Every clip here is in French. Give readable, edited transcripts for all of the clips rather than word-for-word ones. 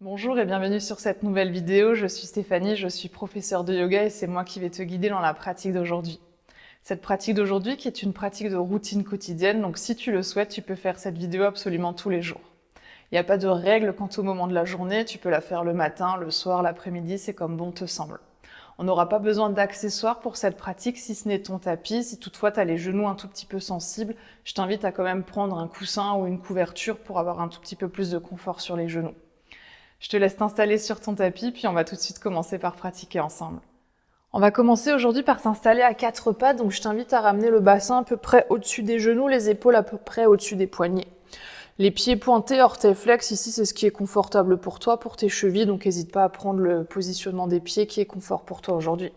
Bonjour et bienvenue sur cette nouvelle vidéo. Je suis Stéphanie, je suis professeure de yoga et c'est moi qui vais te guider dans la pratique d'aujourd'hui. Cette pratique d'aujourd'hui qui est une pratique de routine quotidienne, donc si tu le souhaites, tu peux faire cette vidéo absolument tous les jours. Il n'y a pas de règle quant au moment de la journée, tu peux la faire le matin, le soir, l'après-midi, c'est comme bon te semble. On n'aura pas besoin d'accessoires pour cette pratique si ce n'est ton tapis. Si toutefois tu as les genoux un tout petit peu sensibles, je t'invite à quand même prendre un coussin ou une couverture pour avoir un tout petit peu plus de confort sur les genoux. Je te laisse t'installer sur ton tapis, puis on va tout de suite commencer par pratiquer ensemble. On va commencer aujourd'hui par s'installer à quatre pattes, donc je t'invite à ramener le bassin à peu près au-dessus des genoux, les épaules à peu près au-dessus des poignets. Les pieds pointés, orteils flex, ici c'est ce qui est confortable pour toi, pour tes chevilles, donc n'hésite pas à prendre le positionnement des pieds qui est confort pour toi aujourd'hui.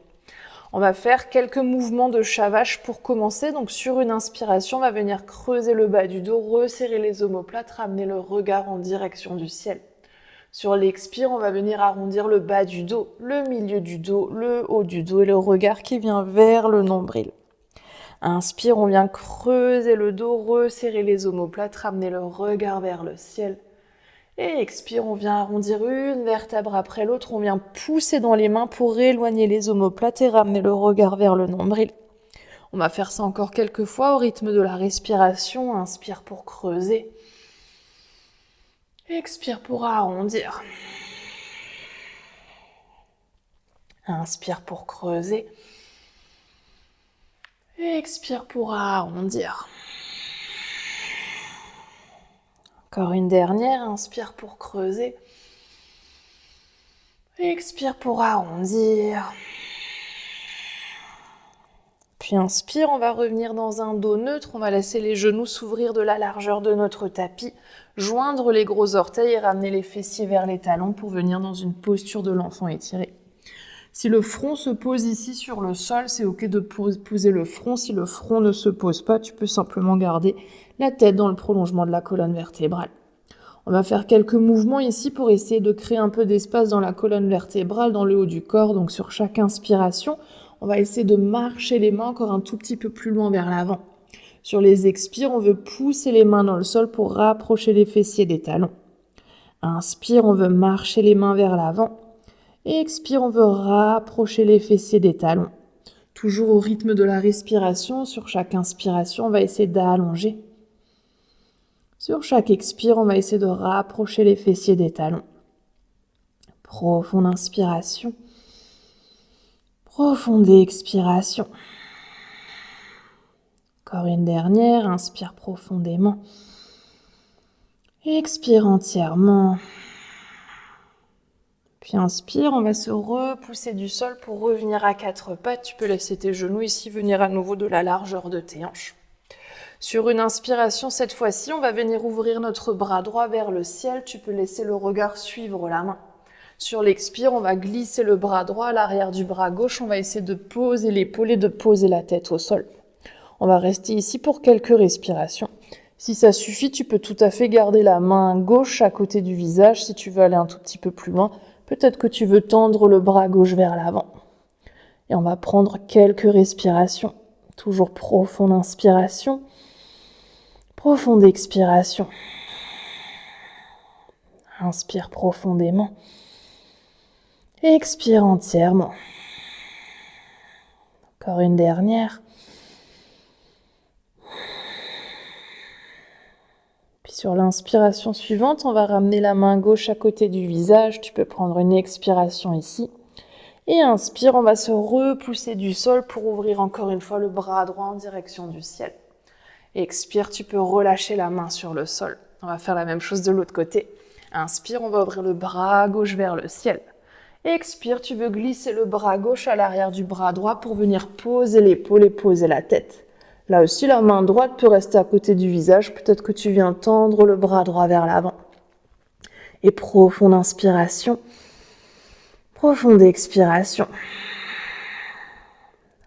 On va faire quelques mouvements de chavage pour commencer, donc sur une inspiration, on va venir creuser le bas du dos, resserrer les omoplates, ramener le regard en direction du ciel. Sur l'expire, on va venir arrondir le bas du dos, le milieu du dos, le haut du dos et le regard qui vient vers le nombril. Inspire, on vient creuser le dos, resserrer les omoplates, ramener le regard vers le ciel. Et expire, on vient arrondir une vertèbre après l'autre, on vient pousser dans les mains pour éloigner les omoplates et ramener le regard vers le nombril. On va faire ça encore quelques fois au rythme de la respiration. Inspire pour creuser. Expire pour arrondir. Inspire pour creuser. Expire pour arrondir. Encore une dernière. Inspire pour creuser. Expire pour arrondir. Puis inspire, on va revenir dans un dos neutre. On va laisser les genoux s'ouvrir de la largeur de notre tapis. Joindre les gros orteils et ramener les fessiers vers les talons pour venir dans une posture de l'enfant étiré. Si le front se pose ici sur le sol, c'est ok de poser le front. Si le front ne se pose pas, tu peux simplement garder la tête dans le prolongement de la colonne vertébrale. On va faire quelques mouvements ici pour essayer de créer un peu d'espace dans la colonne vertébrale, dans le haut du corps. Donc sur chaque inspiration, on va essayer de marcher les mains encore un tout petit peu plus loin vers l'avant. Sur les expires, on veut pousser les mains dans le sol pour rapprocher les fessiers des talons. Inspire, on veut marcher les mains vers l'avant. Expire, on veut rapprocher les fessiers des talons. Toujours au rythme de la respiration, sur chaque inspiration, on va essayer d'allonger. Sur chaque expire, on va essayer de rapprocher les fessiers des talons. Profonde inspiration. Profonde expiration. Encore une dernière, inspire profondément. Expire entièrement. Puis inspire, on va se repousser du sol pour revenir à quatre pattes. Tu peux laisser tes genoux ici venir à nouveau de la largeur de tes hanches. Sur une inspiration, cette fois-ci, on va venir ouvrir notre bras droit vers le ciel. Tu peux laisser le regard suivre la main. Sur l'expire, on va glisser le bras droit à l'arrière du bras gauche. On va essayer de poser l'épaule et de poser la tête au sol. On va rester ici pour quelques respirations. Si ça suffit, tu peux tout à fait garder la main gauche à côté du visage. Si tu veux aller un tout petit peu plus loin, peut-être que tu veux tendre le bras gauche vers l'avant. Et on va prendre quelques respirations. Toujours profonde inspiration. Profonde expiration. Inspire profondément. Expire entièrement. Encore une dernière. Puis sur l'inspiration suivante, on va ramener la main gauche à côté du visage. Tu peux prendre une expiration ici. Et inspire, on va se repousser du sol pour ouvrir encore une fois le bras droit en direction du ciel. Expire, tu peux relâcher la main sur le sol. On va faire la même chose de l'autre côté. Inspire, on va ouvrir le bras gauche vers le ciel. Expire, tu veux glisser le bras gauche à l'arrière du bras droit pour venir poser l'épaule et poser la tête. Là aussi, la main droite peut rester à côté du visage. Peut-être que tu viens tendre le bras droit vers l'avant. Et profonde inspiration. Profonde expiration.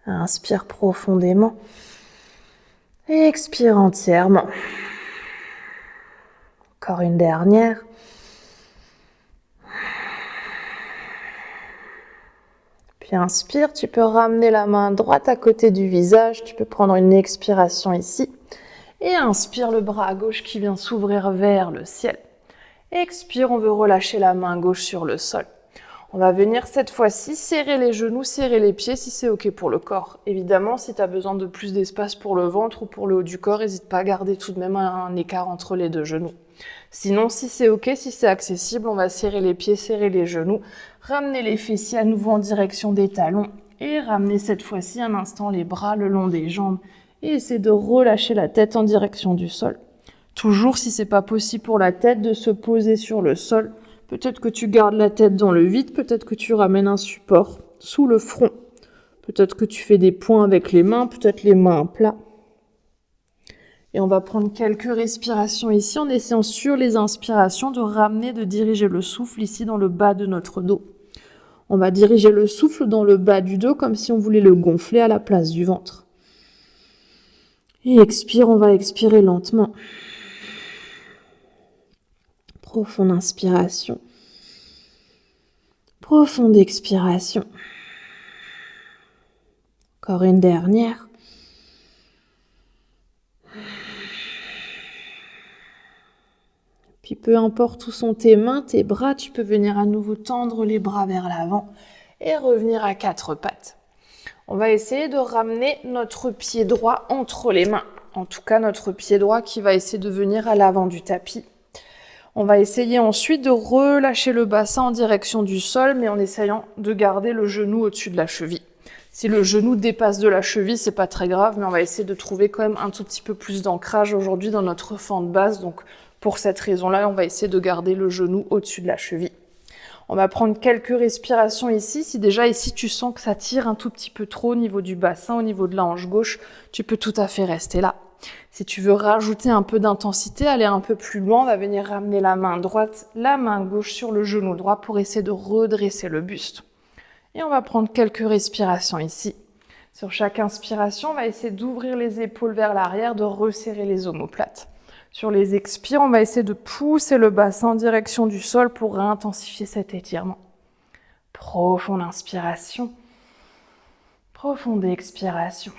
Inspire profondément. Et expire entièrement. Encore une dernière. Puis inspire, tu peux ramener la main droite à côté du visage. Tu peux prendre une expiration ici. Et inspire le bras gauche qui vient s'ouvrir vers le ciel. Expire, on veut relâcher la main gauche sur le sol. On va venir cette fois-ci serrer les genoux, serrer les pieds si c'est OK pour le corps. Évidemment, si tu as besoin de plus d'espace pour le ventre ou pour le haut du corps, n'hésite pas à garder tout de même un écart entre les deux genoux. Sinon, si c'est OK, si c'est accessible, on va serrer les pieds, serrer les genoux, ramener les fessiers à nouveau en direction des talons et ramener cette fois-ci un instant les bras le long des jambes et essayer de relâcher la tête en direction du sol. Toujours, si c'est pas possible pour la tête, de se poser sur le sol. Peut-être que tu gardes la tête dans le vide, peut-être que tu ramènes un support sous le front. Peut-être que tu fais des points avec les mains, peut-être les mains à plat. Et on va prendre quelques respirations ici en essayant sur les inspirations de ramener, de diriger le souffle ici dans le bas de notre dos. On va diriger le souffle dans le bas du dos comme si on voulait le gonfler à la place du ventre. Et expire, on va expirer lentement. Profonde inspiration. Profonde expiration. Encore une dernière. Puis peu importe où sont tes mains, tes bras, tu peux venir à nouveau tendre les bras vers l'avant et revenir à quatre pattes. On va essayer de ramener notre pied droit entre les mains. En tout cas, notre pied droit qui va essayer de venir à l'avant du tapis. On va essayer ensuite de relâcher le bassin en direction du sol, mais en essayant de garder le genou au-dessus de la cheville. Si le genou dépasse de la cheville, c'est pas très grave, mais on va essayer de trouver quand même un tout petit peu plus d'ancrage aujourd'hui dans notre fente basse. Donc, pour cette raison-là, on va essayer de garder le genou au-dessus de la cheville. On va prendre quelques respirations ici. Si déjà ici tu sens que ça tire un tout petit peu trop au niveau du bassin, au niveau de la hanche gauche, tu peux tout à fait rester là. Si tu veux rajouter un peu d'intensité, aller un peu plus loin, on va venir ramener la main droite, la main gauche sur le genou droit pour essayer de redresser le buste. Et on va prendre quelques respirations ici. Sur chaque inspiration, on va essayer d'ouvrir les épaules vers l'arrière, de resserrer les omoplates. Sur les expires, on va essayer de pousser le bassin en direction du sol pour réintensifier cet étirement. Profonde inspiration. Profonde expiration.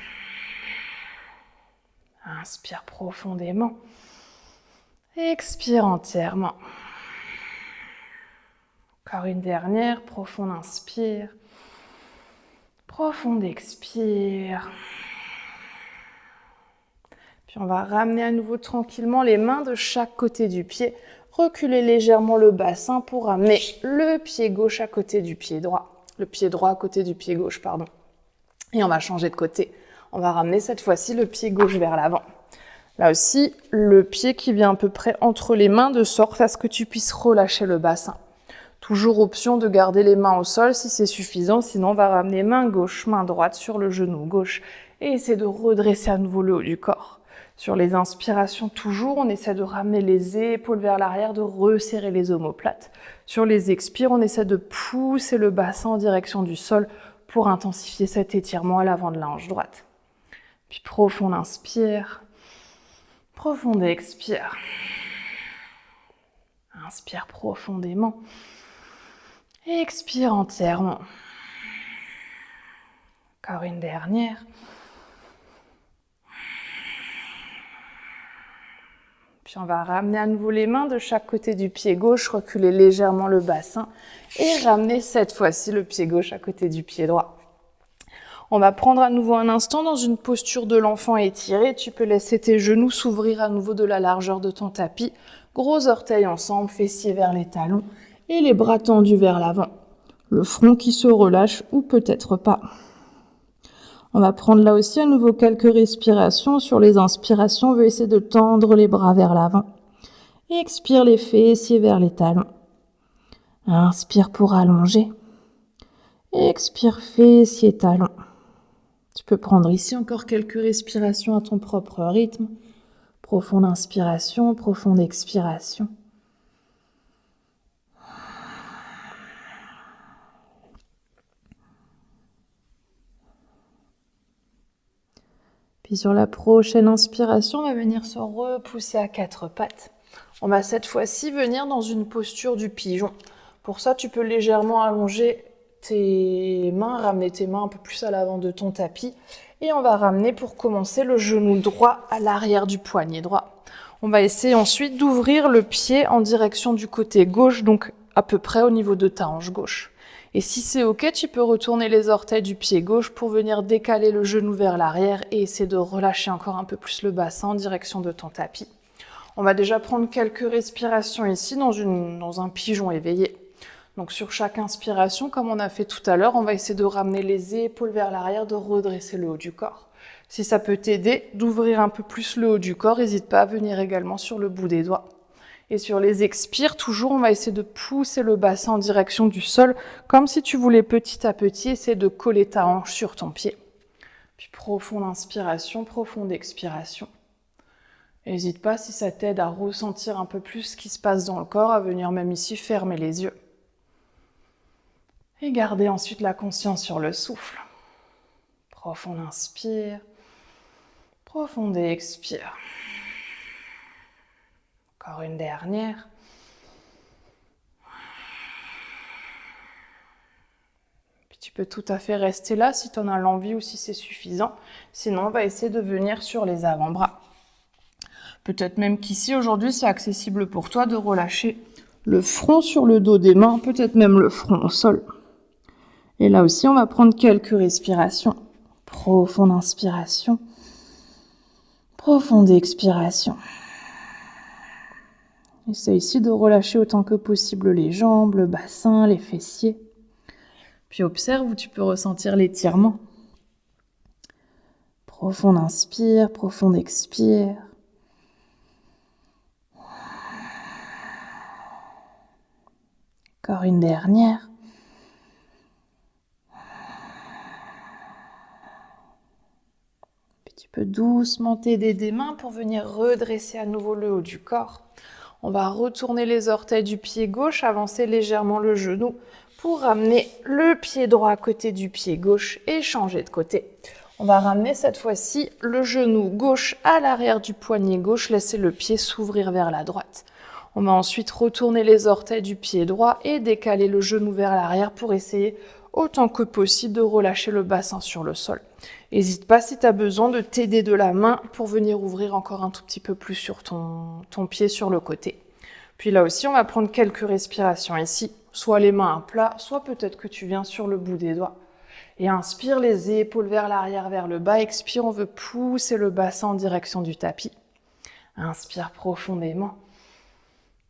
Inspire profondément. Expire entièrement. Encore une dernière. Profonde inspire. Profonde expire. Puis on va ramener à nouveau tranquillement les mains de chaque côté du pied. Reculer légèrement le bassin pour ramener le pied gauche à côté du pied droit. Le pied droit à côté du pied gauche, pardon. Et on va changer de côté. On va ramener cette fois-ci le pied gauche vers l'avant. Là aussi, le pied qui vient à peu près entre les mains de sorte à ce que tu puisses relâcher le bassin. Toujours option de garder les mains au sol si c'est suffisant, sinon on va ramener main gauche, main droite sur le genou gauche et essayer de redresser à nouveau le haut du corps. Sur les inspirations, toujours, on essaie de ramener les épaules vers l'arrière, de resserrer les omoplates. Sur les expires, on essaie de pousser le bassin en direction du sol pour intensifier cet étirement à l'avant de la hanche droite. Puis profonde inspire, profonde expire. Inspire profondément. Expire entièrement. Encore une dernière. Puis on va ramener à nouveau les mains de chaque côté du pied gauche, reculer légèrement le bassin et ramener cette fois-ci le pied gauche à côté du pied droit. On va prendre à nouveau un instant dans une posture de l'enfant étiré. Tu peux laisser tes genoux s'ouvrir à nouveau de la largeur de ton tapis. Gros orteils ensemble, fessiers vers les talons et les bras tendus vers l'avant. Le front qui se relâche ou peut-être pas. On va prendre là aussi à nouveau quelques respirations. Sur les inspirations, on veut essayer de tendre les bras vers l'avant. Expire les fessiers vers les talons. Inspire pour allonger. Expire fessiers, talons. Tu peux prendre ici encore quelques respirations à ton propre rythme. Profonde inspiration, profonde expiration. Puis sur la prochaine inspiration, on va venir se repousser à quatre pattes. On va cette fois-ci venir dans une posture du pigeon. Pour ça, tu peux légèrement allonger tes mains, ramener tes mains un peu plus à l'avant de ton tapis. Et on va ramener pour commencer le genou droit à l'arrière du poignet droit. On va essayer ensuite d'ouvrir le pied en direction du côté gauche, donc à peu près au niveau de ta hanche gauche. Et si c'est ok, tu peux retourner les orteils du pied gauche pour venir décaler le genou vers l'arrière et essayer de relâcher encore un peu plus le bassin en direction de ton tapis. On va déjà prendre quelques respirations ici dans un pigeon éveillé. Donc sur chaque inspiration, comme on a fait tout à l'heure, on va essayer de ramener les épaules vers l'arrière, de redresser le haut du corps. Si ça peut t'aider d'ouvrir un peu plus le haut du corps, n'hésite pas à venir également sur le bout des doigts. Et sur les expires, toujours, on va essayer de pousser le bassin en direction du sol, comme si tu voulais petit à petit essayer de coller ta hanche sur ton pied. Puis profonde inspiration, profonde expiration. N'hésite pas, si ça t'aide à ressentir un peu plus ce qui se passe dans le corps, à venir même ici fermer les yeux. Et garder ensuite la conscience sur le souffle. Profonde inspire, profonde expire. Encore une dernière. Puis tu peux tout à fait rester là si tu en as l'envie ou si c'est suffisant. Sinon, on va essayer de venir sur les avant-bras. Peut-être même qu'ici, aujourd'hui, c'est accessible pour toi de relâcher le front sur le dos des mains, peut-être même le front au sol. Et là aussi, on va prendre quelques respirations. Profonde inspiration, profonde expiration. Essaye ici de relâcher autant que possible les jambes, le bassin, les fessiers. Puis observe où tu peux ressentir l'étirement. Profonde inspire, profonde expire. Encore une dernière. Puis tu peux doucement t'aider des mains pour venir redresser à nouveau le haut du corps. On va retourner les orteils du pied gauche, avancer légèrement le genou pour ramener le pied droit à côté du pied gauche et changer de côté. On va ramener cette fois-ci le genou gauche à l'arrière du poignet gauche, laisser le pied s'ouvrir vers la droite. On va ensuite retourner les orteils du pied droit et décaler le genou vers l'arrière pour essayer autant que possible de relâcher le bassin sur le sol. N'hésite pas si tu as besoin de t'aider de la main pour venir ouvrir encore un tout petit peu plus sur ton pied sur le côté. Puis là aussi, on va prendre quelques respirations ici, soit les mains à plat, soit peut-être que tu viens sur le bout des doigts. Et inspire, les épaules vers l'arrière, vers le bas. Expire, on veut pousser le bassin en direction du tapis. Inspire profondément.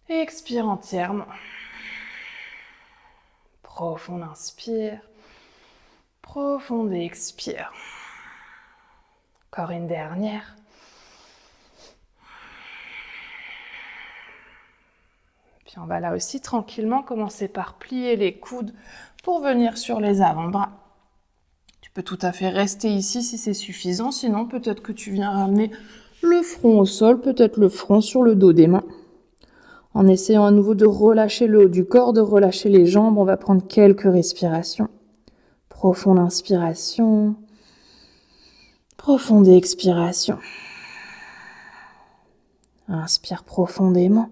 Expire entièrement. Profonde inspire. Profonde expire. Encore une dernière. Puis on va là aussi tranquillement commencer par plier les coudes pour venir sur les avant-bras. Tu peux tout à fait rester ici si c'est suffisant, sinon peut-être que tu viens ramener le front au sol, peut-être le front sur le dos des mains. En essayant à nouveau de relâcher le haut du corps, de relâcher les jambes, on va prendre quelques respirations. Profonde inspiration, profonde expiration. Inspire profondément.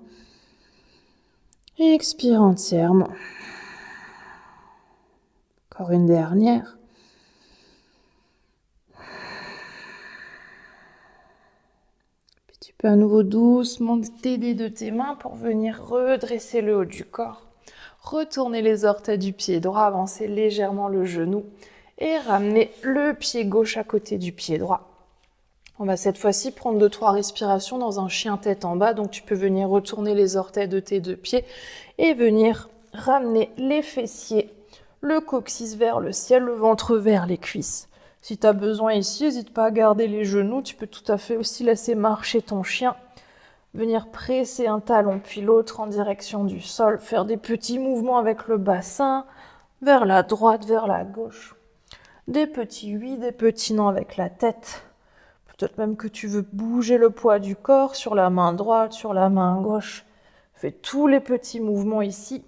Expire entièrement. Encore une dernière. Puis tu peux à nouveau doucement t'aider de tes mains pour venir redresser le haut du corps. Retourner les orteils du pied droit, avancer légèrement le genou et ramener le pied gauche à côté du pied droit. On va cette fois-ci prendre 2-3 respirations dans un chien tête en bas. Donc tu peux venir retourner les orteils de tes deux pieds et venir ramener les fessiers, le coccyx vers le ciel, le ventre vers les cuisses. Si tu as besoin ici, n'hésite pas à garder les genoux. Tu peux tout à fait aussi laisser marcher ton chien. Venir presser un talon puis l'autre en direction du sol. Faire des petits mouvements avec le bassin, vers la droite, vers la gauche. Des petits oui, des petits non avec la tête. Peut-être même que tu veux bouger le poids du corps sur la main droite, sur la main gauche. Fais tous les petits mouvements ici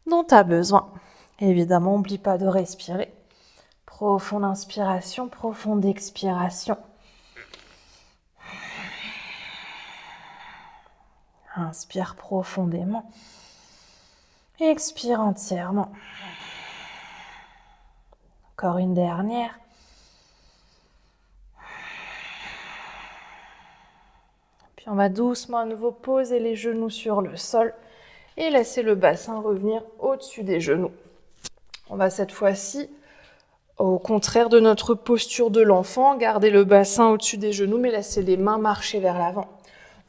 dont tu as besoin. Évidemment, n'oublie pas de respirer. Profonde inspiration, profonde expiration. Inspire profondément. Expire entièrement. Encore une dernière. Puis Puis on va doucement à nouveau poser les genoux sur le sol et laisser le bassin revenir au-dessus des genoux. On va cette fois-ci, au contraire de notre posture de l'enfant, garder le bassin au-dessus des genoux, mais laisser les mains marcher vers l'avant.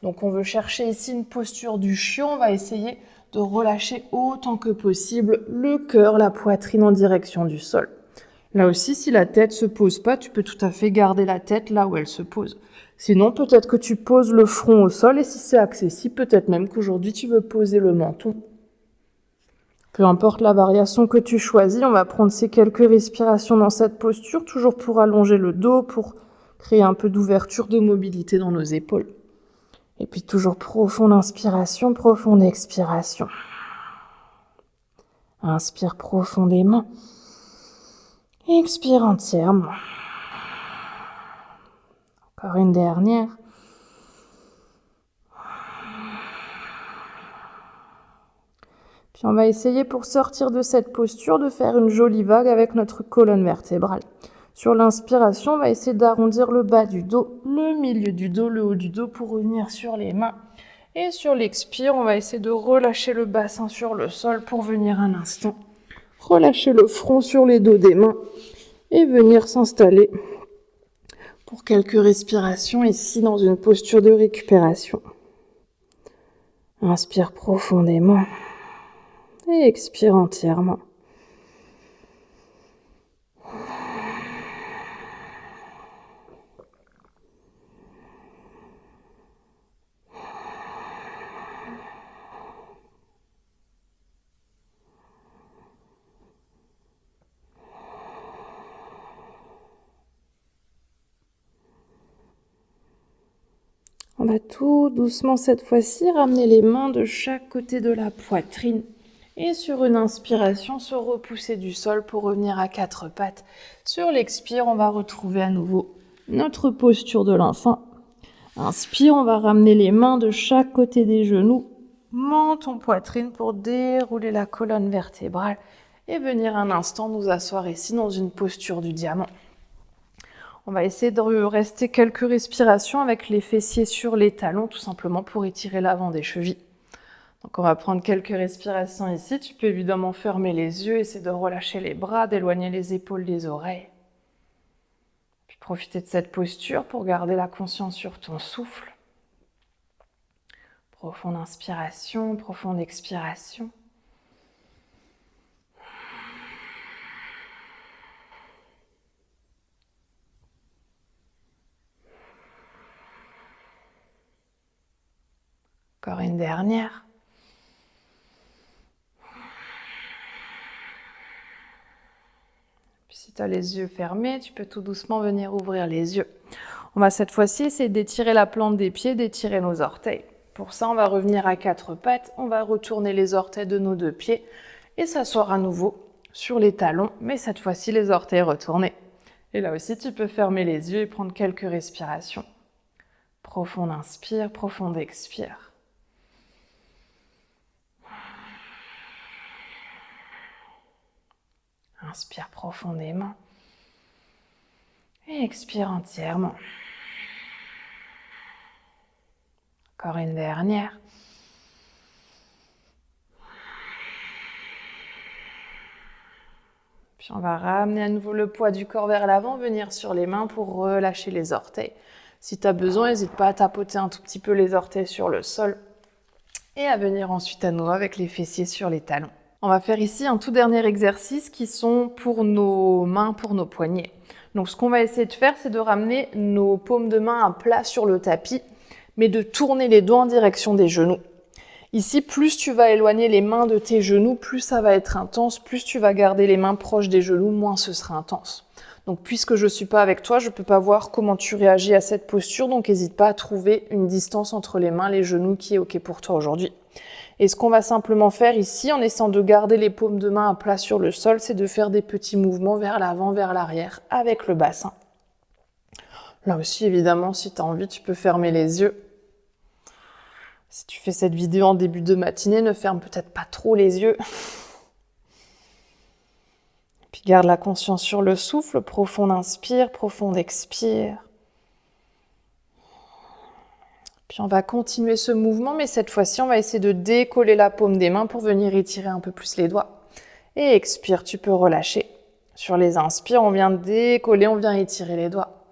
Donc on veut chercher ici une posture du chiot. On va essayer de relâcher autant que possible le cœur, la poitrine en direction du sol. Là aussi, si la tête se pose pas, tu peux tout à fait garder la tête là où elle se pose. Sinon, peut-être que tu poses le front au sol et si c'est accessible, peut-être même qu'aujourd'hui tu veux poser le menton. Peu importe la variation que tu choisis, on va prendre ces quelques respirations dans cette posture, toujours pour allonger le dos, pour créer un peu d'ouverture, de mobilité dans nos épaules. Et puis toujours profonde inspiration, profonde expiration. Inspire profondément. Expire entièrement. Encore une dernière. Puis on va essayer pour sortir de cette posture de faire une jolie vague avec notre colonne vertébrale. Sur l'inspiration, on va essayer d'arrondir le bas du dos, le milieu du dos, le haut du dos pour revenir sur les mains. Et sur l'expire, on va essayer de relâcher le bassin sur le sol pour venir un instant. Relâcher le front sur les dos des mains et venir s'installer pour quelques respirations ici dans une posture de récupération. Inspire profondément. Et expire entièrement. On va tout doucement cette fois-ci ramener les mains de chaque côté de la poitrine. Et sur une inspiration, se repousser du sol pour revenir à quatre pattes. Sur l'expire, on va retrouver à nouveau notre posture de l'enfant. Inspire, on va ramener les mains de chaque côté des genoux. Menton poitrine pour dérouler la colonne vertébrale et venir un instant nous asseoir ici dans une posture du diamant. On va essayer de rester quelques respirations avec les fessiers sur les talons, tout simplement pour étirer l'avant des chevilles. Donc on va prendre quelques respirations ici. Tu peux évidemment fermer les yeux, essayer de relâcher les bras, d'éloigner les épaules des oreilles. Puis profiter de cette posture pour garder la conscience sur ton souffle. Profonde inspiration, profonde expiration. Encore une dernière. Puis si tu as les yeux fermés, tu peux tout doucement venir ouvrir les yeux. On va cette fois-ci essayer d'étirer la plante des pieds, d'étirer nos orteils. Pour ça, on va revenir à quatre pattes, on va retourner les orteils de nos deux pieds et s'asseoir à nouveau sur les talons, mais cette fois-ci les orteils retournés. Et là aussi, tu peux fermer les yeux et prendre quelques respirations. Profonde inspire, profonde expire. Inspire profondément et expire entièrement. Encore une dernière. Puis on va ramener à nouveau le poids du corps vers l'avant, venir sur les mains pour relâcher les orteils. Si tu as besoin, n'hésite pas à tapoter un tout petit peu les orteils sur le sol et à venir ensuite à nouveau avec les fessiers sur les talons. On va faire ici un tout dernier exercice qui sont pour nos mains, pour nos poignets. Donc ce qu'on va essayer de faire, c'est de ramener nos paumes de main à plat sur le tapis, mais de tourner les doigts en direction des genoux. Ici, plus tu vas éloigner les mains de tes genoux, plus ça va être intense, plus tu vas garder les mains proches des genoux, moins ce sera intense. Donc puisque je ne suis pas avec toi, je ne peux pas voir comment tu réagis à cette posture, donc n'hésite pas à trouver une distance entre les mains et les genoux qui est OK pour toi aujourd'hui. Et ce qu'on va simplement faire ici, en essayant de garder les paumes de main à plat sur le sol, c'est de faire des petits mouvements vers l'avant, vers l'arrière, avec le bassin. Là aussi, évidemment, si tu as envie, tu peux fermer les yeux. Si tu fais cette vidéo en début de matinée, ne ferme peut-être pas trop les yeux. Puis garde la conscience sur le souffle, profonde inspire, profonde expire. Puis on va continuer ce mouvement, mais cette fois-ci, on va essayer de décoller la paume des mains pour venir étirer un peu plus les doigts. Et expire, tu peux relâcher. Sur les inspires, on vient décoller, on vient étirer les doigts.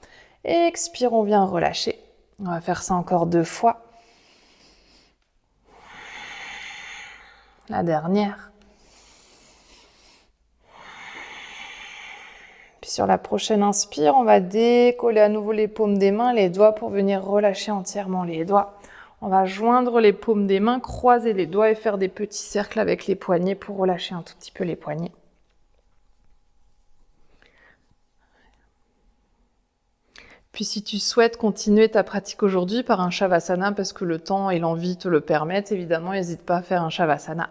Expire, on vient relâcher. On va faire ça encore 2 fois. La dernière. Puis sur la prochaine inspire, on va décoller à nouveau les paumes des mains, les doigts pour venir relâcher entièrement les doigts. On va joindre les paumes des mains, croiser les doigts et faire des petits cercles avec les poignets pour relâcher un tout petit peu les poignets. Puis si tu souhaites continuer ta pratique aujourd'hui par un Shavasana parce que le temps et l'envie te le permettent, évidemment, n'hésite pas à faire un Shavasana.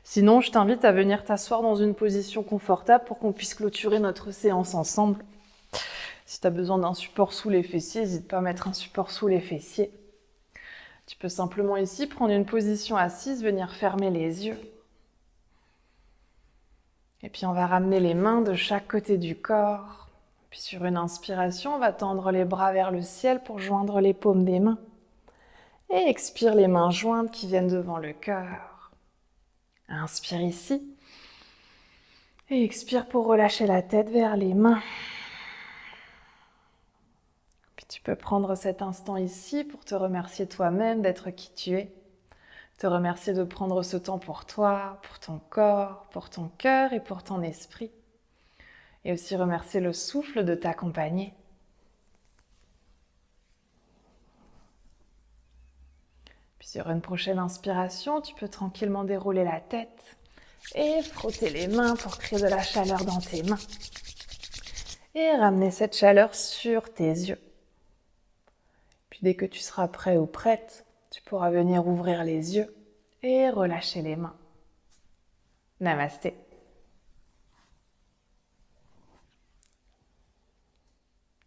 Sinon, je t'invite à venir t'asseoir dans une position confortable pour qu'on puisse clôturer notre séance ensemble. Si tu as besoin d'un support sous les fessiers, n'hésite pas à mettre un support sous les fessiers. Tu peux simplement ici prendre une position assise, venir fermer les yeux. Et puis on va ramener les mains de chaque côté du corps. Puis sur une inspiration, on va tendre les bras vers le ciel pour joindre les paumes des mains. Et expire les mains jointes qui viennent devant le cœur. Inspire ici. Et expire pour relâcher la tête vers les mains. Puis tu peux prendre cet instant ici pour te remercier toi-même d'être qui tu es. Te remercier de prendre ce temps pour toi, pour ton corps, pour ton cœur et pour ton esprit. Et aussi remercier le souffle de t'accompagner. Puis sur une prochaine inspiration, tu peux tranquillement dérouler la tête et frotter les mains pour créer de la chaleur dans tes mains. Et ramener cette chaleur sur tes yeux. Puis dès que tu seras prêt ou prête, tu pourras venir ouvrir les yeux et relâcher les mains. Namasté.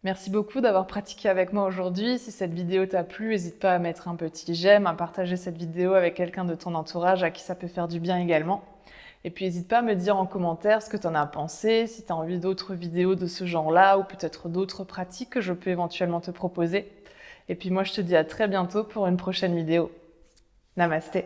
Merci beaucoup d'avoir pratiqué avec moi aujourd'hui. Si cette vidéo t'a plu, n'hésite pas à mettre un petit j'aime, à partager cette vidéo avec quelqu'un de ton entourage à qui ça peut faire du bien également. Et puis n'hésite pas à me dire en commentaire ce que tu en as pensé, si tu as envie d'autres vidéos de ce genre-là ou peut-être d'autres pratiques que je peux éventuellement te proposer. Et puis moi, je te dis à très bientôt pour une prochaine vidéo. Namasté.